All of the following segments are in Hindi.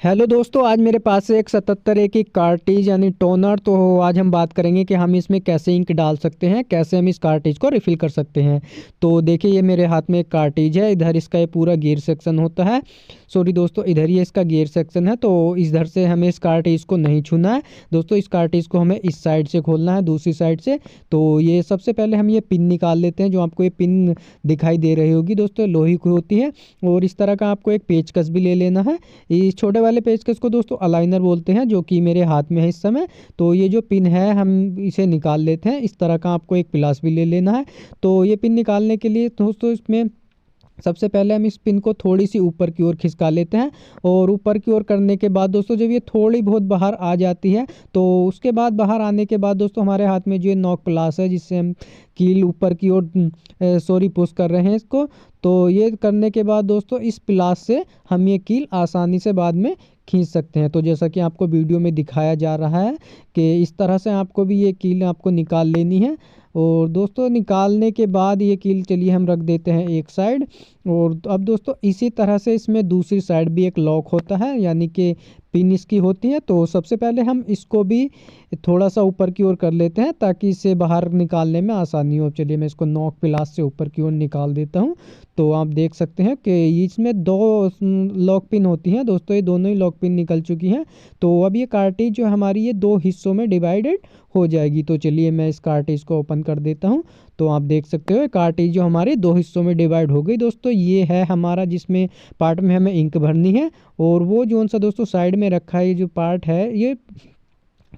हेलो दोस्तों, आज मेरे पास है एक 77 की कार्टिज यानी टोनर। तो आज हम बात करेंगे कि हम इसमें कैसे इंक डाल सकते हैं, कैसे हम इस कार्टिज को रिफ़िल कर सकते हैं। तो देखिए, ये मेरे हाथ में एक कार्टिज है। इधर इसका ये पूरा गियर सेक्शन होता है। सॉरी दोस्तों, इधर ये इसका गियर सेक्शन है। तो इधर से हमें इस कार्टिज को नहीं छूना है दोस्तों। इस कार्टिज को हमें इस साइड से खोलना है, दूसरी साइड से। तो ये सबसे पहले हम ये पिन निकाल लेते हैं। जो आपको ये पिन दिखाई दे रही होगी दोस्तों, लोहे की होती है। और इस तरह का आपको एक पेचकस भी ले लेना है। इस छोटे वाले पेचकस को दोस्तों अलाइनर बोलते हैं, जो कि मेरे हाथ में है इस समय। तो ये जो पिन है हम इसे निकाल लेते हैं। इस तरह का आपको एक प्लास भी ले लेना है। तो ये पिन निकालने के लिए दोस्तों इसमें सबसे पहले हम इस पिन को थोड़ी सी ऊपर की ओर खिसका लेते हैं। और ऊपर की ओर करने के बाद दोस्तों जब ये थोड़ी बहुत बाहर आ जाती है, तो उसके बाद बाहर आने के बाद दोस्तों हमारे हाथ में जो ये नॉक प्लास है, जिससे हम कील ऊपर की ओर पुश कर रहे हैं इसको। तो ये करने के बाद दोस्तों इस प्लास से हम ये कील आसानी से बाद में खींच सकते हैं। तो जैसा कि आपको वीडियो में दिखाया जा रहा है कि इस तरह से आपको भी ये कील आपको निकाल लेनी है। और दोस्तों निकालने के बाद ये कील चलिए हम रख देते हैं एक साइड। और अब दोस्तों इसी तरह से इसमें दूसरी साइड भी एक लॉक होता है, यानी कि पिन इसकी होती है। तो सबसे पहले हम इसको भी थोड़ा सा ऊपर की ओर कर लेते हैं, ताकि इसे बाहर निकालने में आसानी हो। चलिए मैं इसको नॉक प्लास से ऊपर की ओर निकाल देता हूँ। तो आप देख सकते हैं कि इसमें दो लॉक पिन होती हैं दोस्तों, ये दोनों ही लॉक पिन निकल चुकी हैं। तो अब ये कार्टिज जो हमारी ये दो हिस्सों में डिवाइडेड हो जाएगी। तो चलिए मैं इस कार्टिज को ओपन कर देता हूँ। तो आप देख सकते हो कार्टिज जो हमारे दो हिस्सों में डिवाइड हो गई दोस्तों। ये है हमारा जिसमें पार्ट में हमें इंक भरनी है। और वो जो सा दोस्तों साइड में रखा है, ये जो पार्ट है ये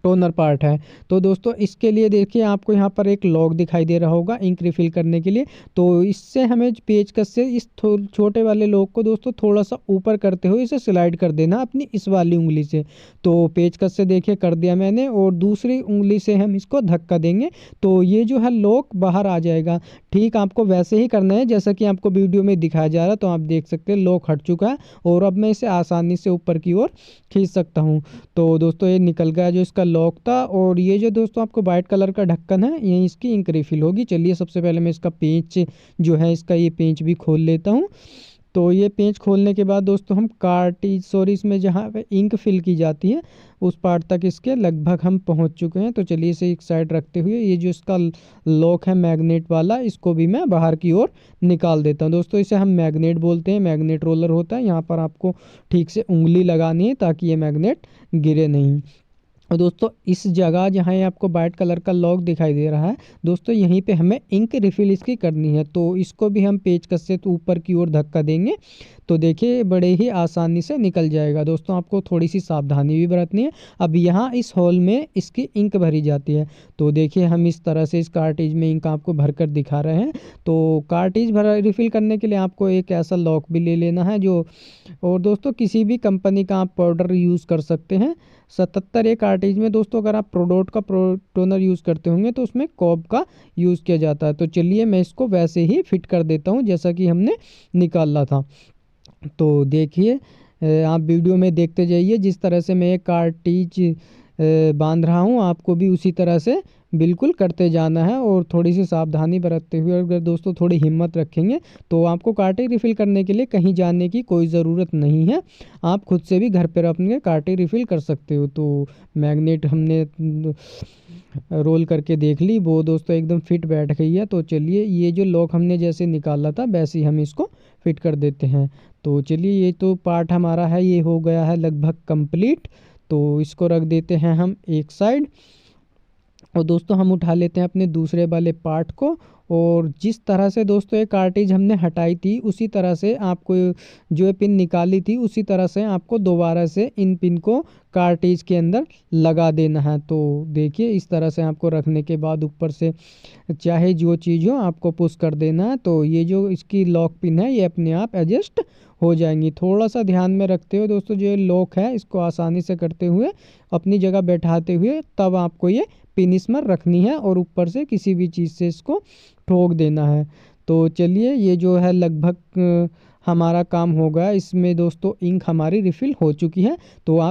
टोनर पार्ट है। तो दोस्तों इसके लिए देखिए, आपको यहाँ पर एक लॉक दिखाई दे रहा होगा इंक रिफिल करने के लिए। तो इससे हमें पेचकस से इस छोटे वाले लॉक को दोस्तों थोड़ा सा ऊपर करते हुए इसे स्लाइड कर देना अपनी इस वाली उंगली से। तो पेचकस से देखिए कर दिया मैंने, और दूसरी उंगली से हम इसको धक्का देंगे। तो ये जो है लॉक बाहर आ जाएगा। ठीक आपको वैसे ही करना है जैसा कि आपको वीडियो में दिखाया जा रहा है। तो आप देख सकते हैं लॉक हट चुका है, और अब मैं इसे आसानी से ऊपर की ओर खींच सकता हूँ। तो दोस्तों ये निकल गया जो इसका लॉक था। और ये जो दोस्तों आपको वाइट कलर का ढक्कन है, ये इसकी इंक रिफिल होगी। चलिए सबसे पहले मैं इसका पेंच जो है, इसका ये पेंच भी खोल लेता हूँ। तो ये पेंच खोलने के बाद दोस्तों हम कार्टिज सॉरी इसमें जहाँ पे इंक फिल की जाती है उस पार्ट तक इसके लगभग हम पहुँच चुके हैं। तो चलिए इसे एक साइड रखते हुए ये जो इसका लॉक है मैग्नेट वाला, इसको भी मैं बाहर की ओर निकाल देता हूँ। दोस्तों इसे हम मैग्नेट बोलते हैं, मैग्नेट रोलर होता है। यहाँ पर आपको ठीक से उंगली लगानी है ताकि ये मैग्नेट गिरे नहीं। और दोस्तों इस जगह जहाँ ये आपको वाइट कलर का लॉक दिखाई दे रहा है दोस्तों, यहीं पे हमें इंक रिफिल इसकी करनी है। तो इसको भी हम पेचकस से तो ऊपर की ओर धक्का देंगे। तो देखिए बड़े ही आसानी से निकल जाएगा। दोस्तों आपको थोड़ी सी सावधानी भी बरतनी है। अब यहाँ इस होल में इसकी इंक भरी जाती है। तो देखिए हम इस तरह से इस कार्टिज में इंक आपको भर कर दिखा रहे हैं। तो कार्टिज भरा रिफिल करने के लिए आपको एक ऐसा लॉक भी ले लेना है जो, और दोस्तों किसी भी कंपनी का आप पाउडर यूज़ कर सकते हैं। 77 एक कार्टिज में दोस्तों अगर आप प्रोडोट का टोनर यूज़ करते होंगे तो उसमें कॉब का यूज़ किया जाता है। तो चलिए मैं इसको वैसे ही फिट कर देता हूँ जैसा कि हमने निकाला था। तो देखिए आप वीडियो में देखते जाइए, जिस तरह से मैं एक कार्टिज बांध रहा हूँ आपको भी उसी तरह से बिल्कुल करते जाना है। और थोड़ी सी सावधानी बरतते हुए अगर दोस्तों थोड़ी हिम्मत रखेंगे तो आपको कार्टिज रिफ़िल करने के लिए कहीं जाने की कोई ज़रूरत नहीं है। आप खुद से भी घर पर अपने कार्टिज रिफ़िल कर सकते हो। तो मैग्नेट हमने रोल करके देख ली, वो दोस्तों एकदम फिट बैठ गई है। तो चलिए ये जो लॉक हमने जैसे निकाला था वैसे ही हम इसको फिट कर देते हैं। तो चलिए ये तो पार्ट हमारा है, ये हो गया है लगभग कंप्लीट। तो इसको रख देते हैं हम एक साइड। और दोस्तों हम उठा लेते हैं अपने दूसरे वाले पार्ट को। और जिस तरह से दोस्तों ये कार्टिज हमने हटाई थी उसी तरह से आपको जो ये पिन निकाली थी उसी तरह से आपको दोबारा से इन पिन को कार्टिज के अंदर लगा देना है। तो देखिए इस तरह से आपको रखने के बाद ऊपर से चाहे जो चीज़ हो आपको पुश कर देना है। तो ये जो इसकी लॉक पिन है ये अपने आप एडजस्ट हो जाएंगी। थोड़ा सा ध्यान में रखते हुए दोस्तों जो ये लॉक है इसको आसानी से करते हुए अपनी जगह बैठाते हुए तब आपको ये पिन इसमें रखनी है, और ऊपर से किसी भी चीज़ से इसको ठोक देना है। तो चलिए ये जो है लगभग हमारा काम हो गया। इसमें दोस्तों इंक हमारी रिफ़िल हो चुकी है। तो आप